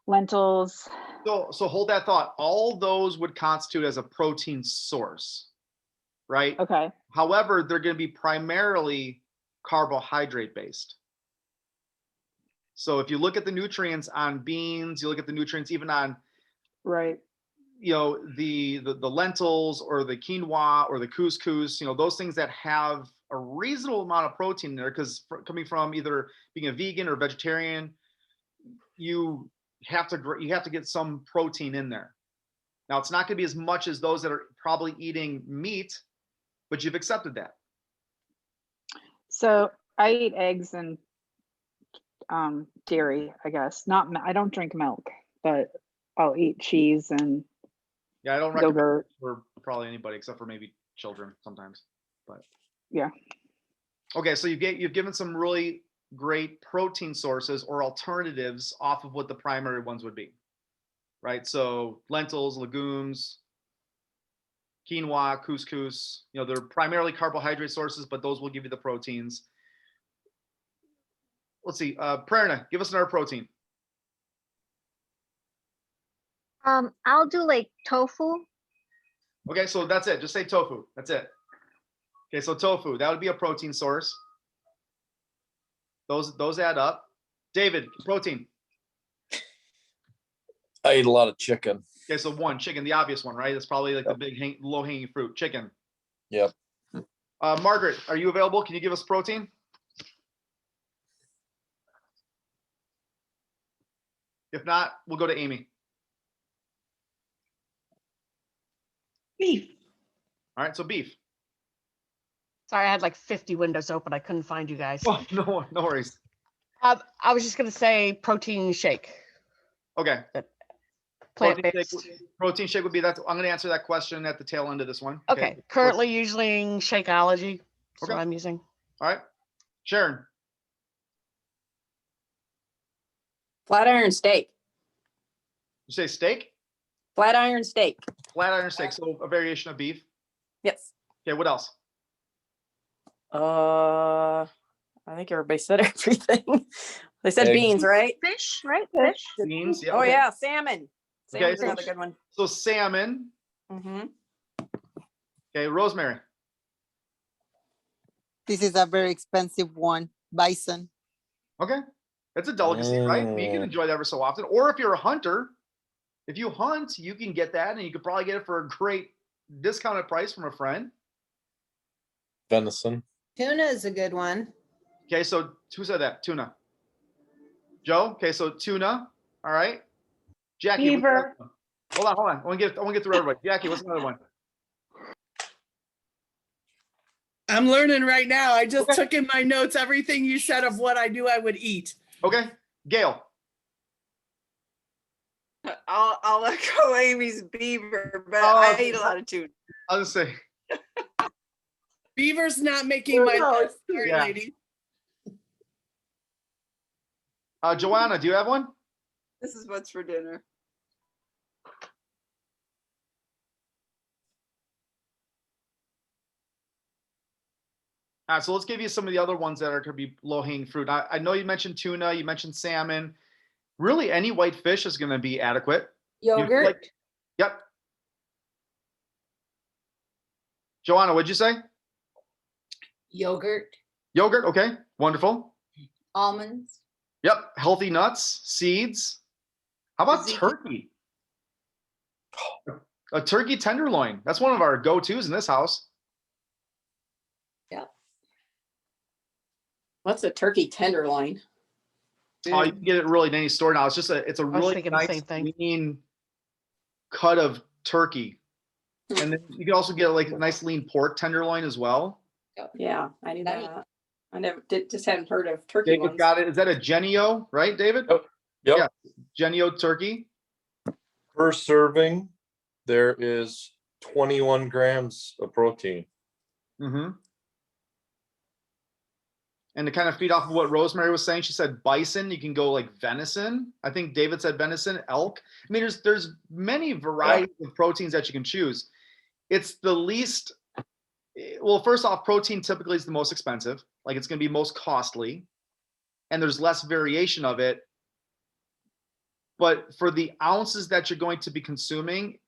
Lentils. So hold that thought. All those would constitute as a protein source, right? Okay. However, they're going to be primarily carbohydrate based. So if you look at the nutrients on beans, you look at the nutrients even on, right, the lentils or the quinoa or the couscous, those things that have a reasonable amount of protein in there, because coming from either being a vegan or vegetarian, you have to get some protein in there. Now, it's not going to be as much as those that are probably eating meat, but you've accepted that. So I eat eggs and dairy, I guess. I don't drink milk, but I'll eat cheese and Yeah, I don't recommend yogurt. for probably anybody except for maybe children sometimes. But Yeah. okay, so you've given some really great protein sources or alternatives off of what the primary ones would be, right? So lentils, legumes, quinoa, couscous, they're primarily carbohydrate sources, but those will give you the proteins. Let's see, Prerna, give us another protein. I'll do like tofu. Okay, so that's it. Just say tofu. That's it. Okay, so tofu, that would be a protein source. Those add up. David, protein. I eat a lot of chicken. Okay, so one, chicken, the obvious one, right? That's probably like the big low-hanging fruit, chicken. Yep. Margaret, are you available? Can you give us protein? If not, we'll go to Amy. Beef. All right, so beef. Sorry, I had like 50 windows open. I couldn't find you guys. Oh, no worries. I was just going to say protein shake. Okay. Plant-based. Protein shake would be that. I'm going to answer that question at the tail end of this one. Okay. Currently using Shakeology. That's Okay. what I'm using. All right. Sharon. Flat iron steak. You say steak? Flat iron steak. Flat iron steak. So a variation of beef. Yes. Okay. What else? I think everybody said everything. They said Eggs. beans, right? Fish, right? Fish. Beans. Yeah. Oh okay. yeah, salmon. Salmon's so- another good one. So salmon. Mm-hmm. Okay. Rosemary. This is a very expensive one. Bison. Okay. That's a delicacy, right? But you can enjoy that every so often. Or if you're a hunter, if you hunt, you can get that and you could probably get it for a great discounted price from a friend. Venison. Tuna is a good one. Okay, so who said that? Tuna. Joe? Okay, so tuna. All right. Jackie. what's Beaver. the other one? Hold on. I want to get through everybody. Jackie, what's another one? I'm learning right now. I just took in my notes everything you said of what I knew I would eat. Okay. Gail. I'll echo Amy's beaver, but Oh, I eat a lot of tuna. I'll just say, Beaver's not making my list. Sorry, Yeah. lady. Joanna, do you have one? This is what's for dinner. All right, so let's give you some of the other ones that are going to be low-hanging fruit. I know you mentioned tuna, you mentioned salmon. Really, any white fish is going to be adequate. Yogurt. Yep. Joanna, what'd you say? Yogurt, Yogurt, okay, wonderful. almonds, Yep, healthy nuts, seeds. How about Tzatziki. turkey? A turkey tenderloin. That's one of our go-tos in this house. What's a turkey tenderloin? Oh, you can get it really in any store now. It's a was really thinking the nice, same thing. lean cut of turkey. And then you can also get like a nice lean pork tenderloin as well. Yeah, I knew Nice. that. I never did, just hadn't heard of turkey David ones. got it. Is that a Genio, right, David? Yep. Yeah. Genio turkey. Per serving, there is 21 grams of protein. Mm-hmm. And to kind of feed off of what Rosemary was saying, she said bison. You can go like venison. I think David said venison, elk. I mean, there's many varieties of proteins that you can choose. It's the least. Well, first off, protein typically is the most expensive. Like it's going to be most costly, and there's less variation of it. But for the ounces that you're going to be consuming,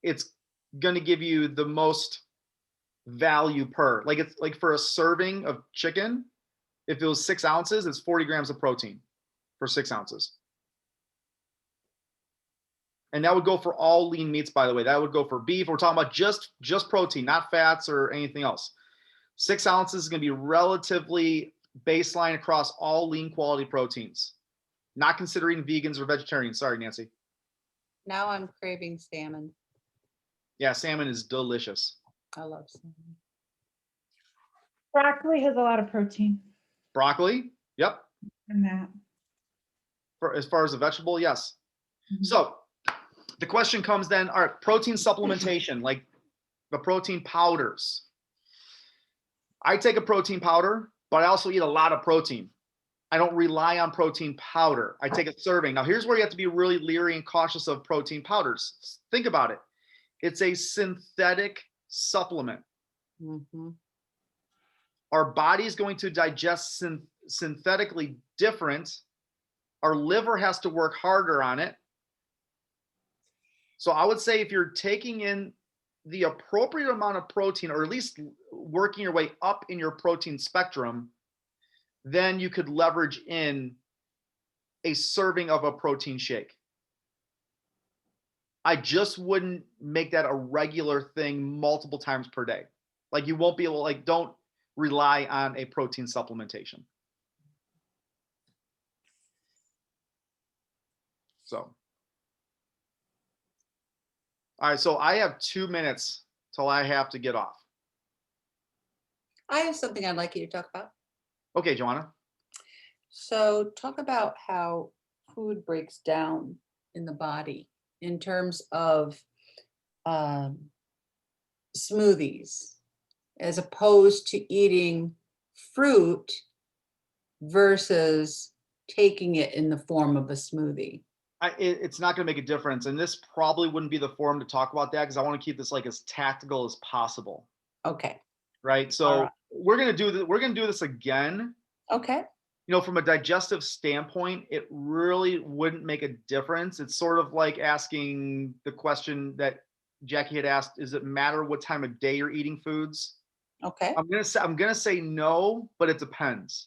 it's going to give you the most value per. Like it's like for a serving of chicken. If it was 6 ounces, it's 40 grams of protein for 6 ounces. And that would go for all lean meats, by the way. That would go for beef. We're talking about just protein, not fats or anything else. 6 ounces is going to be relatively baseline across all lean quality proteins, not considering vegans or vegetarians. Sorry, Nancy. now I'm craving salmon. Yeah, salmon is delicious. I love salmon. Broccoli has a lot of protein Broccoli, yep. in that. As far as a vegetable, yes. Mhm. So the question comes then, all right, protein supplementation, like the protein powders. I take a protein powder, but I also eat a lot of protein. I don't rely on protein powder. I take a serving. Now, here's where you have to be really leery and cautious of protein powders. Think about it. It's a synthetic supplement. Mhm. Our body is going to digest synthetically different. Our liver has to work harder on it. So I would say if you're taking in the appropriate amount of protein, or at least working your way up in your protein spectrum, then you could leverage in a serving of a protein shake. I just wouldn't make that a regular thing multiple times per day. Like you won't be able, like, don't rely on a protein supplementation. So, all right, so I have 2 minutes till I have to get off. I have something I'd like you to talk about. Okay, Joanna. So talk about how food breaks down in the body in terms of smoothies, as opposed to eating fruit versus taking it in the form of a smoothie. It's not going to make a difference, and this probably wouldn't be the forum to talk about that because I want to keep this like as tactical as possible. Okay. Right. So All right. we're going to do this. We're going to do this again. Okay. You know, from a digestive standpoint, it really wouldn't make a difference. It's sort of like asking the question that Jackie had asked: does it matter what time of day you're eating foods? Okay. I'm gonna say no, but it depends.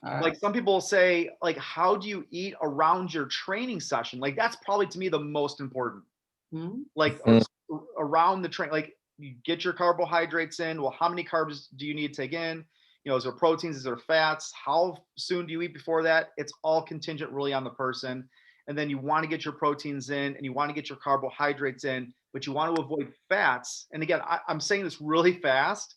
All right. Like some people say, like, how do you eat around your training session? Like that's probably to me the most important. Mhm. Like around the train, like you get your carbohydrates in. Well, how many carbs do you need to take in? You know, is there proteins? Is there fats? How soon do you eat before that? It's all contingent really on the person. And then you want to get your proteins in and you want to get your carbohydrates in, but you want to avoid fats. And again, I'm saying this really fast.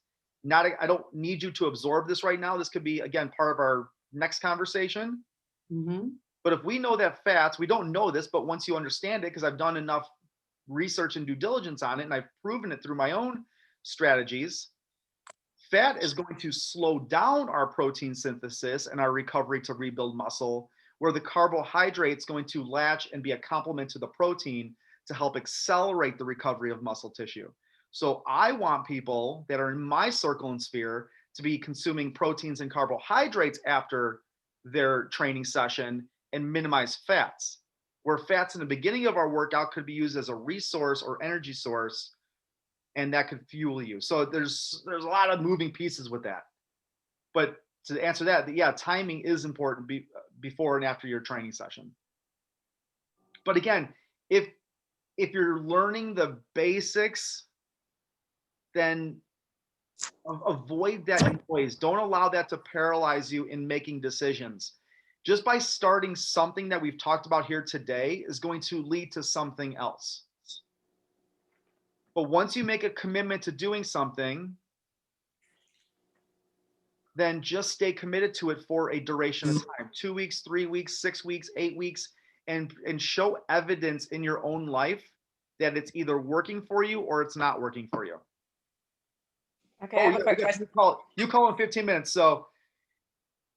I don't need you to absorb this right now. This could be, again, part of our next conversation. Mm-hmm. But if we know that fats, we don't know this, but once you understand it, because I've done enough research and due diligence on it, and I've proven it through my own strategies, fat is going to slow down our protein synthesis and our recovery to rebuild muscle, where the carbohydrate is going to latch and be a complement to the protein to help accelerate the recovery of muscle tissue. So I want people that are in my circle and sphere to be consuming proteins and carbohydrates after their training session and minimize fats, where fats in the beginning of our workout could be used as a resource or energy source, and that could fuel you. So there's a lot of moving pieces with that. But to answer that, yeah, timing is important before and after your training session. But again, if you're learning the basics, then avoid that noise. Don't allow that to paralyze you in making decisions. Just by starting something that we've talked about here today is going to lead to something else. But once you make a commitment to doing something, then just stay committed to it for a duration of time, 2 weeks, 3 weeks, 6 weeks, 8 weeks, and show evidence in your own life that it's either working for you or it's not working for you. Okay, I have a quick question. You call in 15 minutes. So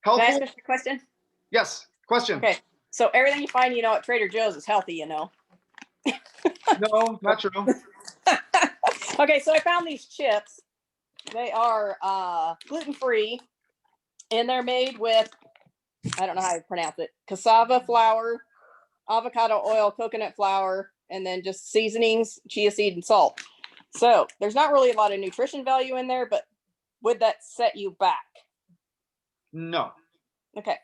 Can I healthy. ask a question? Yes, question. Okay, so everything you find, at Trader Joe's is healthy, No, not true. Okay, so I found these chips. They are gluten-free, and they're made with, I don't know how to pronounce it, cassava flour, avocado oil, coconut flour, and then just seasonings, chia seed, and salt. So there's not really a lot of nutrition value in there, but would that set you back? No. Okay.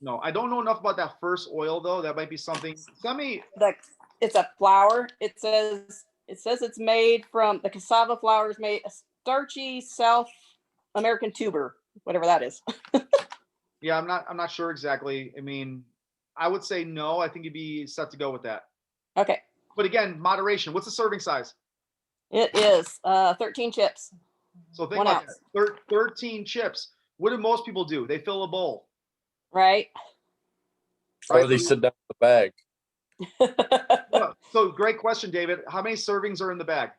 No, I don't know enough about that first oil though. That might be something. It's a flour. It says it's made from the cassava flour is made a starchy South American tuber, whatever that is. Yeah, I'm not sure exactly. I mean, I would say no. I think you'd be set to go with that. Okay. But again, moderation. What's the serving size? It is 13 chips. So think 1 about ounce. that. 13 chips. What do most people do? They fill a bowl. Right. Or they sit down with the bag. Yeah. So great question, David. How many servings are in the bag?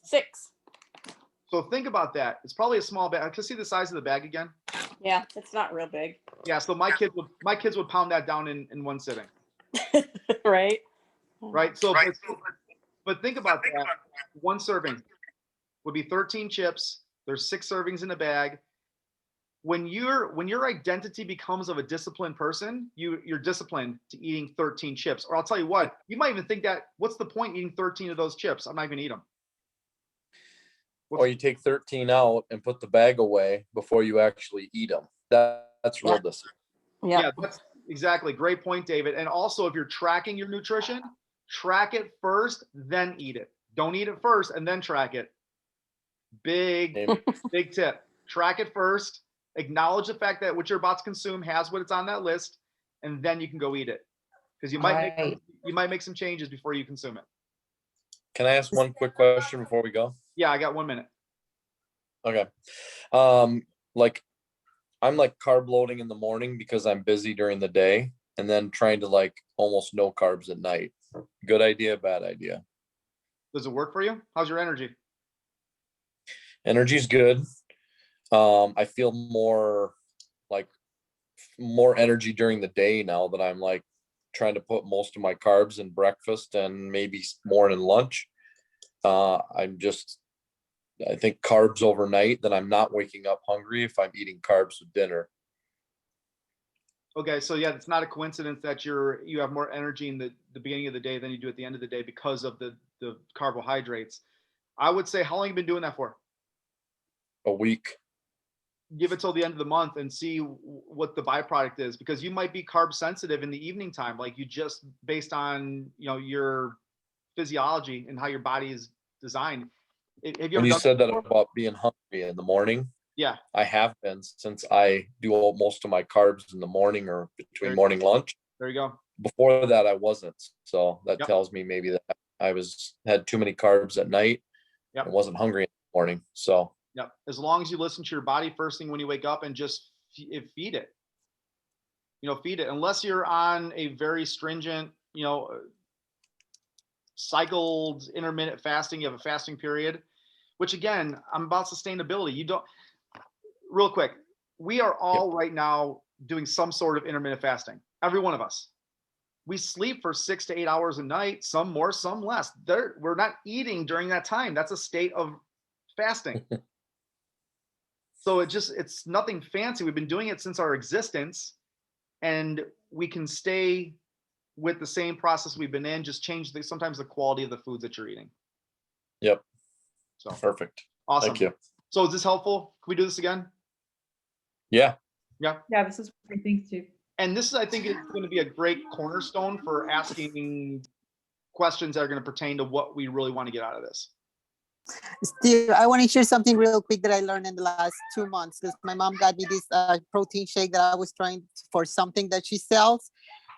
6. So think about that. It's probably a small bag. Can you see the size of the bag again? Yeah, it's not real big. Yeah. So my kids would pound that down in one sitting. Right. Right. So, but think about that. One serving would be 13 chips. There's 6 servings in a bag. When your identity becomes of a disciplined person, you're disciplined to eating 13 chips. Or I'll tell you what, you might even think that, what's the point eating 13 of those chips? I'm not going to eat them. Or you take 13 out and put the bag away before you actually eat them. That's real discipline. Yeah. That's exactly. Great point, David. And also, if you're tracking your nutrition, track it first, then eat it. Don't eat it first and then track it. Big tip. Track it first. Acknowledge the fact that what you're about to consume has what it's on that list, and then you can go eat it. Because you might make some changes before you consume it. Can I ask one quick question before we go? Yeah, I got 1 minute. Okay. Like I'm like carb loading in the morning because I'm busy during the day, and then trying to like almost no carbs at night. Good idea, bad idea? Does it work for you? How's your energy? Energy's good. I feel more energy during the day now that I'm like trying to put most of my carbs in breakfast and maybe more in lunch. I think carbs overnight, then I'm not waking up hungry if I'm eating carbs with dinner. Okay, so yeah, it's not a coincidence that you have more energy in the beginning of the day than you do at the end of the day because of the carbohydrates. I would say, how long have you been doing that for? A week. Give it till the end of the month and see what the byproduct is, because you might be carb sensitive in the evening time, like you just based on your physiology and how your body is designed. When you said that about being hungry in the morning, yeah, I have been since I do most of my carbs in the morning or between morning lunch. There you go. Before that, I wasn't. So that Yep. tells me maybe that I had too many carbs at night. Yep. I wasn't hungry in the morning. So yeah, as long as you listen to your body first thing when you wake up and just feed it. Feed it. Unless you're on a very stringent, cycled intermittent fasting, you have a fasting period, which again, I'm about sustainability. Real quick, we are all right now doing some sort of intermittent fasting. Every one of us. We sleep for 6 to 8 hours a night, some more, some less. We're not eating during that time. That's a state of fasting. So it's nothing fancy. We've been doing it since our existence, and we can stay with the same process we've been in, just change sometimes the quality of the foods that you're eating. Yep. So perfect. Awesome. Thank you. So is this helpful? Can we do this again? Yeah. Yeah. Yeah, this is great. Thanks, too. And this is, I think, it's going to be a great cornerstone for asking questions that are going to pertain to what we really want to get out of this. Steve, I want to share something real quick that I learned in the last 2 months, because my mom got me this protein shake that I was trying for something that she sells.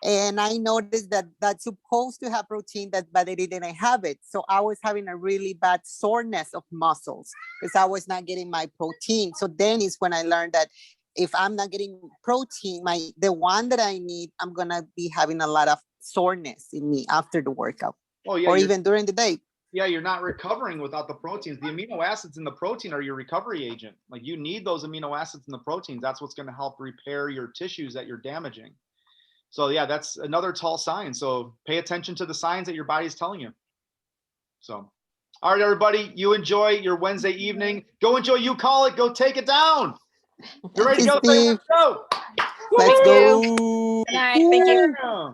And I noticed that that's supposed to have protein, but it didn't have it. So I was having a really bad soreness of muscles because I was not getting my protein. So then is when I learned that if I'm not getting protein, the one that I need, I'm going to be having a lot of soreness in me after the workout. Oh, yeah, or even during the day. Yeah, you're not recovering without the proteins. The amino acids in the protein are your recovery agent. Like, you need those amino acids in the proteins. That's what's going to help repair your tissues that you're damaging. So yeah, that's another tall sign. So pay attention to the signs that your body's telling you. So, all right, everybody, you enjoy your Wednesday evening. Go enjoy You Call It. Go take it down. You're ready to go? Steve. Let's go. Let's Thank go. you. Good night. Thank you. Yeah.